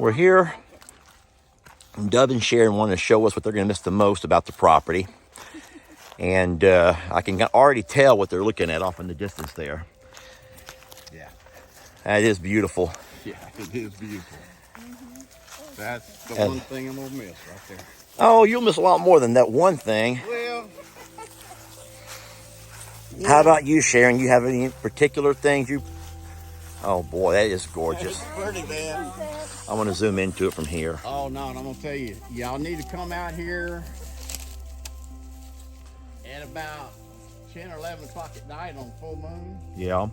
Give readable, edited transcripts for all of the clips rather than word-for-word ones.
We're here, and Dub and Sharon want to show us what they're going to miss the most about the property. And I can already tell what they're looking at off in the distance there. Yeah. That is beautiful. Yeah, it is beautiful. That's the one thing I'm going to miss right there. Oh, you'll miss a lot more than that one thing. Well, yeah. How about you, Sharon? You have any particular things you... Oh, boy, that is gorgeous. It's pretty, man. I want to zoom into it from here. Oh, no, and I'm going to tell you, y'all need to come out here at about 10 or 11 o'clock at night on full moon. Yeah.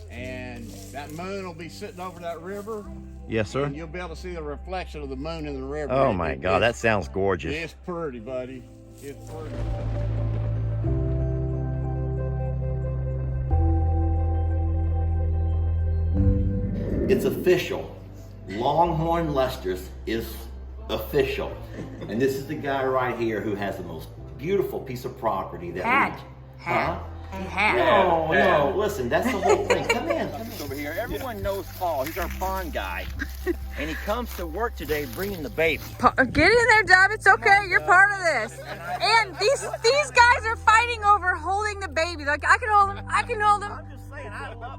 And that moon will be sitting over that river. Yes, sir. And you'll be able to see the reflection of the moon in the river. Oh, my God, that sounds gorgeous. It's pretty, buddy. It's pretty. It's official. Longhorn Lester's is official. And this is the guy right here who has the most beautiful piece of property that No, listen, that's the whole thing. Come in over here. Everyone knows Paul. He's our pond guy. And he comes to work today bringing the baby. Get in there, Dub. It's okay. You're part of this. And these guys are fighting over holding the baby. Like, I can hold him. I can hold him. I'm just saying,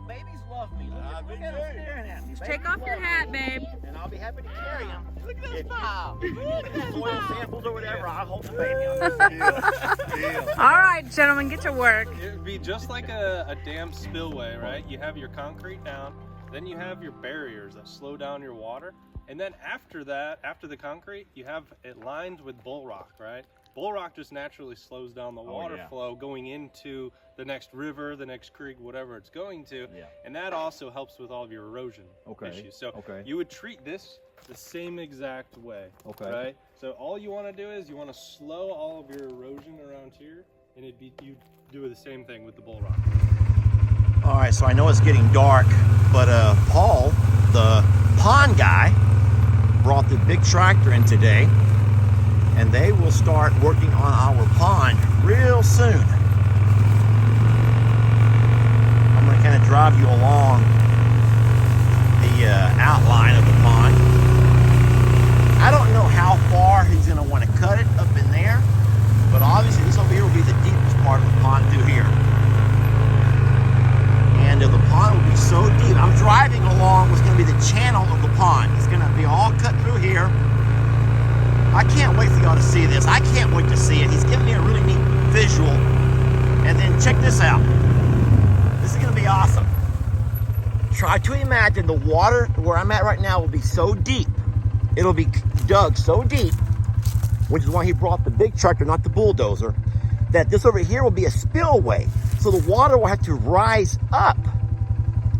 babies love me. Look at him staring at me. Take off your hat, babe. And I'll be happy to carry him. Look at this smile. Soil samples or whatever, I'll hold the baby. All right, gentlemen, get to work. It would be just like a dam spillway, right? You have your concrete down, then you have your barriers that slow down your water, and then after that, after the concrete, you have it lined with bull rock, right? Bull rock just naturally slows down the water flow going into the next river, the next creek, whatever it's going to, and that also helps with all of your erosion issues. So you would treat this the same exact way, right? So all you want to do is you want to slow all of your erosion around here, and you do the same thing with the bull rock. All right, so I know it's getting dark, but Paul, the pond guy, brought the big tractor in today, and they will start working on our pond real soon. I'm going to kind of drive you along the outline of the pond. I don't know how far he's going to want to cut it up in there, but obviously this over here will be the deepest part of the pond through here. And the pond will be so deep. I'm driving along what's going to be the channel of the pond. It's going to be all cut through here. I can't wait for y'all to see this. I can't wait to see it. He's giving me a really neat visual. And then check this out. This is going to be awesome. Try to imagine the water where I'm at right now will be so deep. It'll be dug so deep, which is why he brought the big tractor, not the bulldozer, that this over here will be a spillway. So the water will have to rise up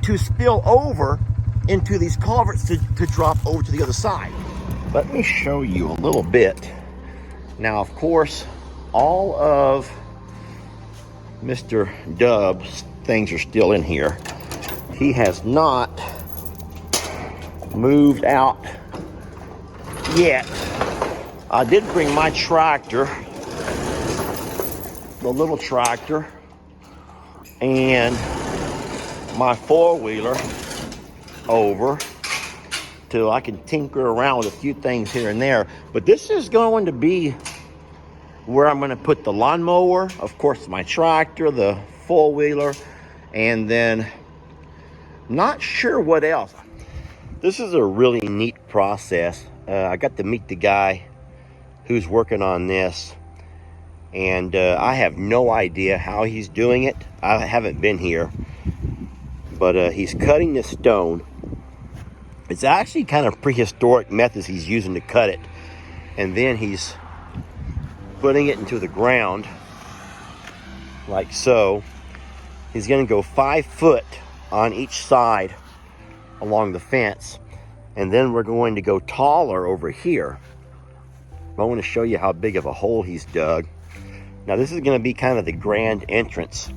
to spill over into these culverts to drop over to the other side. Let me show you a little bit. Now, of course, all of Mr. Dub's things are still in here. He has not moved out yet. I did bring my tractor, the little tractor, and my four-wheeler over till I can tinker around with a few things here and there. But this is going to be where I'm going to put the lawnmower, of course my tractor, the four-wheeler, and then not sure what else. This is a really neat process. I got to meet the guy who's working on this, and I have no idea how he's doing it. I haven't been here, but he's cutting this stone. It's actually kind of prehistoric methods he's using to cut it, and then he's putting it into the ground like so. He's going to go 5 foot on each side along the fence, and then we're going to go taller over here. I want to show you how big of a hole he's dug. Now this is going to be kind of the grand entrance,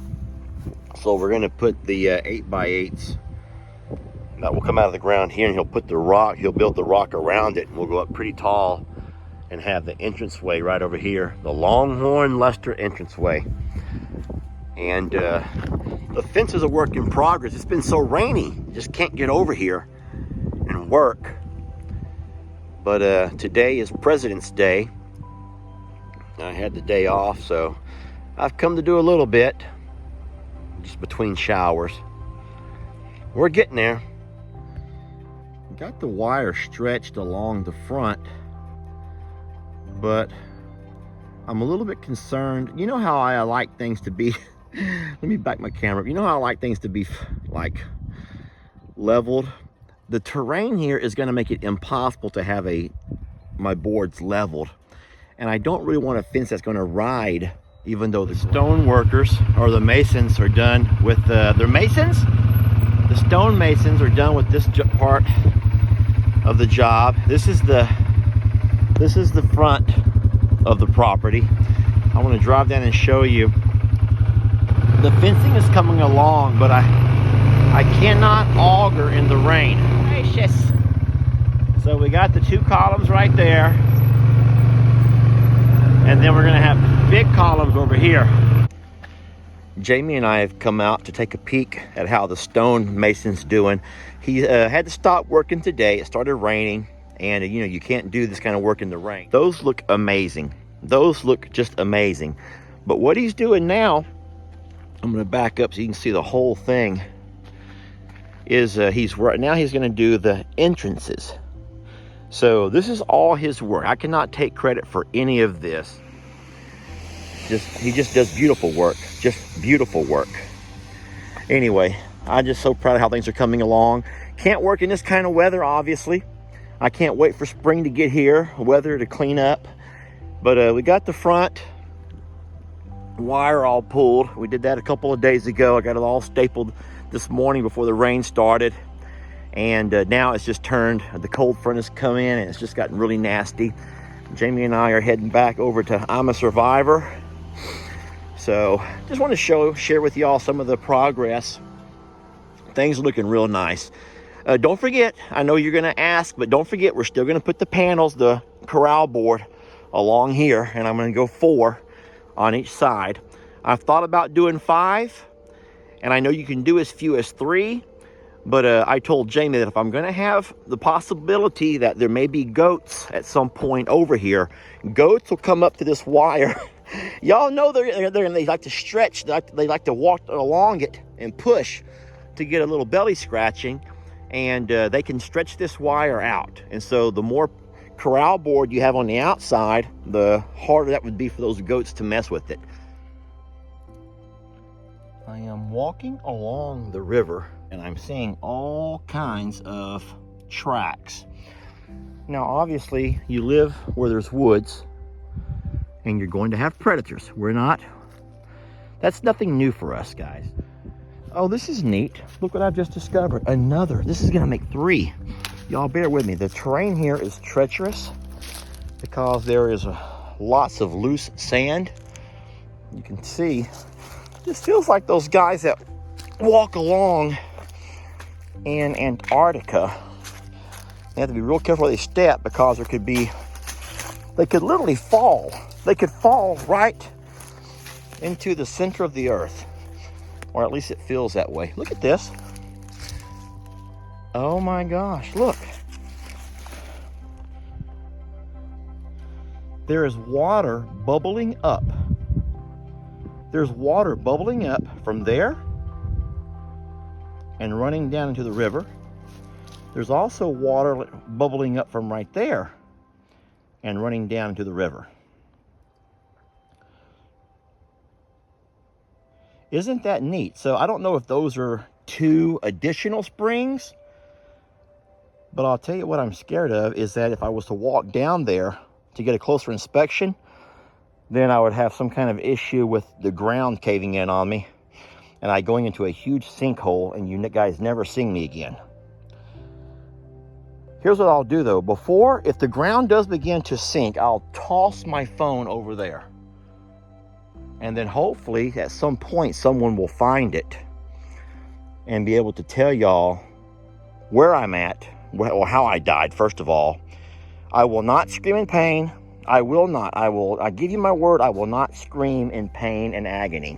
so we're going to put the 8x8s that will come out of the ground here, and he'll put the rock, he'll build the rock around it, and we'll go up pretty tall and have the entranceway right over here, the Longhorn Lester entranceway. And the fence is a work in progress. It's been so rainy, just can't get over here and on work. But today is President's Day. I had the day off, so I've come to do a little bit, just between showers. We're getting there. Got the wire stretched along the front, but I'm a little bit concerned. You know how I like things to be, let me back my camera. You know how I like things to be like leveled? The terrain here is going to make it impossible to have my boards leveled. And I don't really want a fence that's going to ride, even though the stone workers or the masons are done with they're masons? The stone masons are done with this part of the job. This is the front of the property. I want to drive down and show you. The fencing is coming along, but I cannot auger in the rain. Gracious. So we got the 2 columns right there. And then we're going to have big columns over here. Jamie and I have come out to take a peek at how the stone mason's doing. He had to stop working today. It started raining. And you know, you can't do this kind of work in the rain. Those look amazing. Those look just amazing. But what he's doing now, I'm going to back up so you can see the whole thing, is he's going to do the entrances. So this is all his work. I cannot take credit for any of this. He just does beautiful work. Just beautiful work. Anyway, I'm just so proud of how things are coming along. Can't work in this kind of weather, obviously. I can't wait for spring to get here, weather to clean up. But we got the front wire all pulled. We did that a couple of days ago. I got it all stapled this morning before the rain started. And now it's just turned. The cold front has come in and it's just gotten really nasty. Jamie and I are heading back over to I'm a Survivor. So just want to share with y'all some of the progress. Things are looking real nice. Don't forget, I know you're going to ask, but don't forget, we're still going to put the panels, the corral board along here, and I'm going to go 4 on each side. I've thought about doing 5, and I know you can do as few as 3, but I told Jamie that if I'm going to have the possibility that there may be goats at some point over here, goats will come up to this wire. Y'all know they like to stretch, they like to walk along it and push to get a little belly scratching. And they can stretch this wire out. And so the more corral board you have on the outside, the harder that would be for those goats to mess with it. I am walking along the river and I'm seeing all kinds of tracks. Now, obviously, you live where there's woods and you're going to have predators. That's nothing new for us, guys. Oh, this is neat. Look what I've just discovered. Another. This is going to make 3. Y'all bear with me. The terrain here is treacherous because there is lots of loose sand. You can see, this feels like those guys that walk along in Antarctica. They have to be real careful where they step because they could literally fall. They could fall right into the center of the earth. Or at least it feels that way. Look at this. Oh my gosh, look. There is water bubbling up. There's water bubbling up from there and running down into the river. There's also water bubbling up from right there and running down into the river. Isn't that neat? So I don't know if those are 2 additional springs, but I'll tell you what I'm scared of is that if I was to walk down there to get a closer inspection, then I would have some kind of issue with the ground caving in on me and I going into a huge sinkhole and you guys never seeing me again. Here's what I'll do though. If the ground does begin to sink, I'll toss my phone over there. And then hopefully at some point someone will find it and be able to tell y'all where I'm at or how I died, first of all. I will not scream in pain. I will not. I give you my word, I will not scream in pain and agony.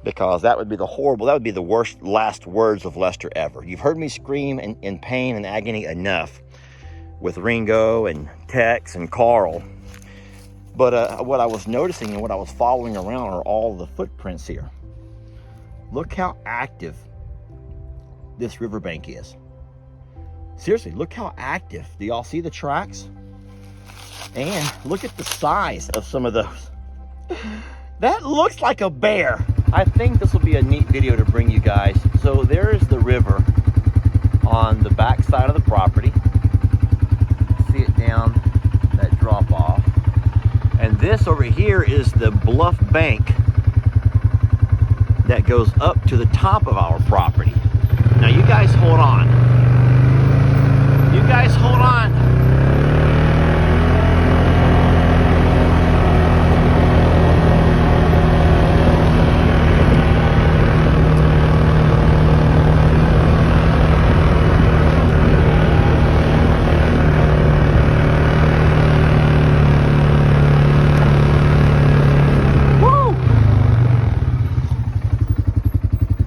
because that would be that would be the worst last words of Lester ever. You've heard me scream in pain and agony enough with Ringo and Tex and Carl. But what I was noticing and what I was following around are all the footprints here. Look how active this riverbank is. Seriously, look how active. Do y'all see the tracks? And look at the size of some of those. That looks like a bear. I think this will be a neat video to bring you guys. So there's the river on the back side of the property. See it down that drop off. And this over here is the bluff bank that goes up to the top of our property. Now you guys hold on. You guys hold on.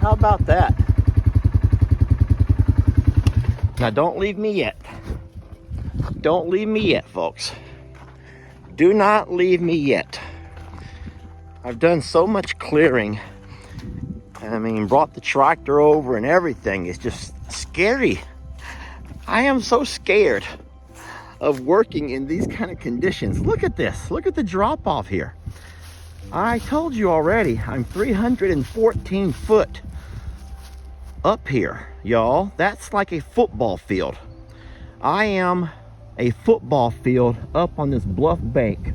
How about that? Now don't leave me yet. Don't leave me yet, folks. Do not leave me yet. I've done so much clearing. I mean, brought the tractor over and everything. It's just scary. I am so scared of working in these kind of conditions. Look at this. Look at the drop off here. I told you already, I'm 314 foot up here, y'all. That's like a football field. I am a football field up on this bluff bank.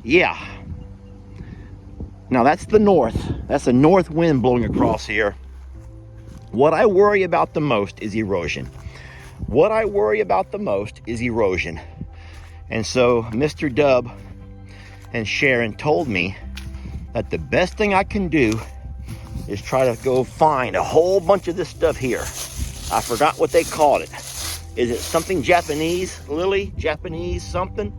Yeah. Now that's the north. That's a north wind blowing across here. What I worry about the most is erosion. What I worry about the most is erosion. And so Mr. Dub and Sharon told me that the best thing I can do is try to go find a whole bunch of this stuff here. I forgot what they called it. Is it something Japanese, Lily? Japanese something?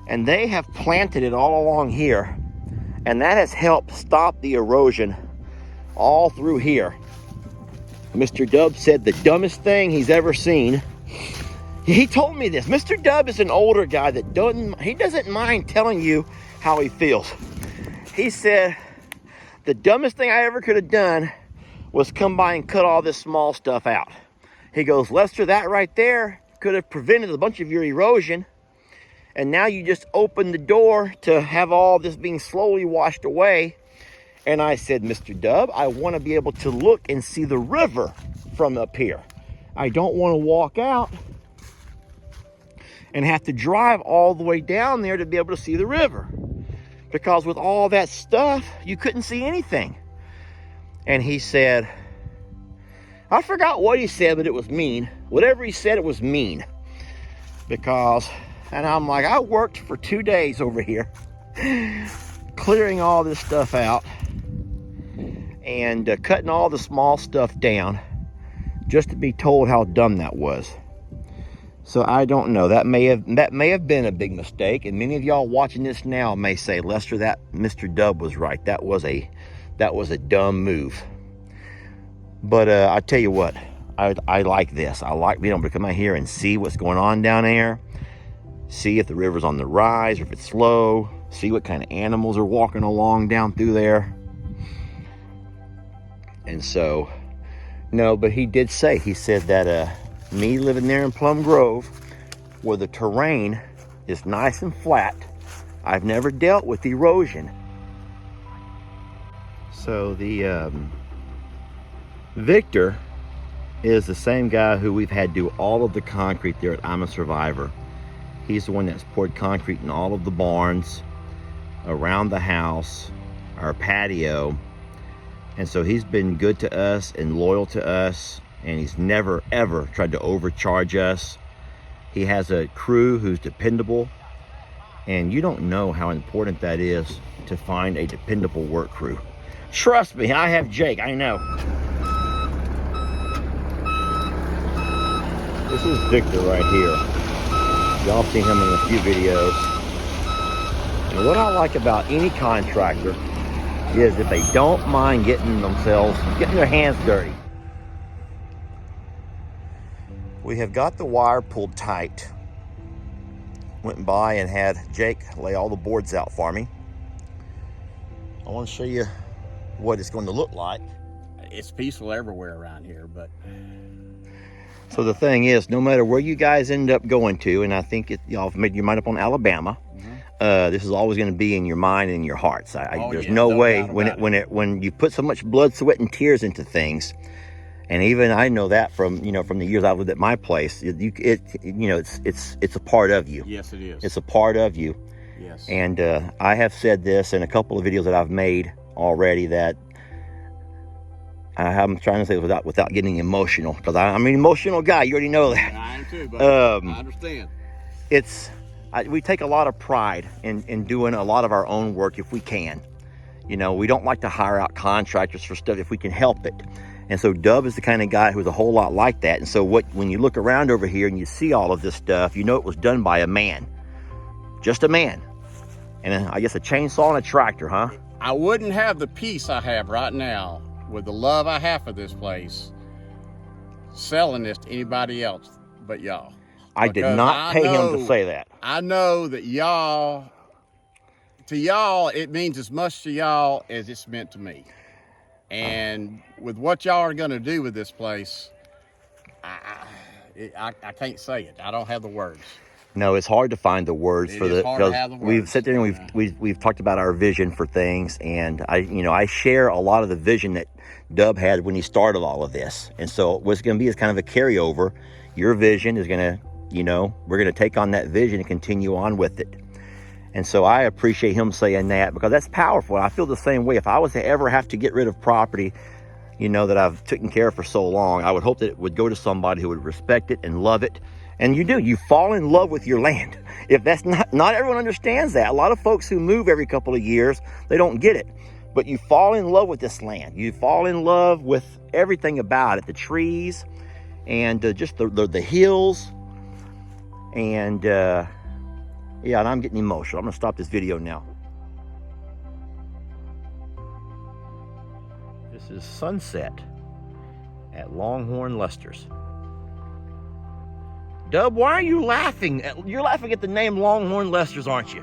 And they have planted it all along here. And that has helped stop the erosion all through here. Mr. Dub said the dumbest thing he's ever seen. He told me this. Mr. Dub is an older guy that doesn't mind telling you how he feels. He said, the dumbest thing I ever could have done was come by and cut all this small stuff out. He goes, Lester, that right there could have prevented a bunch of your erosion. And now you just opened the door to have all this being slowly washed away. And I said, Mr. Dub, I want to be able to look and see the river from up here. I don't want to walk out and have to drive all the way down there to be able to see the river. Because with all that stuff, you couldn't see anything. And he said, I forgot what he said, but it was mean. Whatever he said, it was mean. Because, and I'm like, I worked for 2 days over here, clearing all this stuff out and cutting all the small stuff down just to be told how dumb that was. So I don't know. That may have been a big mistake, and many of y'all watching this now may say, Lester, that Mr. Dub was right. That was a dumb move. But I tell you what, I like this. I like being able to come out here and see what's going on down there, see if the river's on the rise or if it's slow, see what kind of animals are walking along down through there. And so, no, but he did say, he said that me living there in Plum Grove, where the terrain is nice and flat, I've never dealt with erosion. So the Victor is the same guy who we've had do all of the concrete there at I'm a Survivor. He's the one that's poured concrete in all of the barns, around the house, our patio. And so he's been good to us and loyal to us, and he's never ever tried to overcharge us. He has a crew who's dependable, and you don't know how important that is to find a dependable work crew. Trust me, I have Jake, I know. This is Victor right here. Y'all seen him in a few videos. And what I like about any contractor is that they don't mind getting their hands dirty. We have got the wire pulled tight. Went by and had Jake lay all the boards out for me. I want to show you what it's going to look like. It's peaceful everywhere around here, but So the thing is, no matter where you guys end up going to, and I think y'all have made your mind up on Alabama, this is always going to be in your mind and in your hearts. There's no way when you put so much blood, sweat, and tears into things, and even I know that from the years I've lived at my place, it's a part of you. yes, it is. It's a part of you. Yes. And I have said this in a couple of videos that I've made already, that I'm trying to say without getting emotional, because I'm an emotional guy. You already know that. I am too, but I understand. We take a lot of pride in doing a lot of our own work if we can. We don't like to hire out contractors for stuff if we can help it. And so Dub is the kind of guy who's a whole lot like that. And so when you look around over here and you see all of this stuff, it was done by a man. Just a man. And I guess a chainsaw and a tractor, huh? I wouldn't have the peace I have right now with the love I have for this place selling this to anybody else but y'all. I did not pay him to say that. I know that to y'all, it means as much to y'all as it's meant to me. And with what y'all are going to do with this place, I can't say it. I don't have the words. No, it's hard to find the words because we've sat there and we've talked about our vision for things, and I share a lot of the vision that Dub had when he started all of this. And so what's going to be is kind of a carryover. Your vision is going to, we're going to take on that vision and continue on with it. And so I appreciate him saying that, because that's powerful. I feel the same way. If I was to ever have to get rid of property, that I've taken care of for so long, I would hope that it would go to somebody who would respect it and love it. And you fall in love with your land. If that's not everyone understands that. A lot of folks who move every couple of years, they don't get it. But you fall in love with this land. You fall in love with everything about it, the trees and just the hills. And yeah, and I'm getting emotional. I'm gonna stop this video now. This is sunset at Longhorn Lester's. Dub, why are you laughing? You're laughing at the name Longhorn Lester's, aren't you?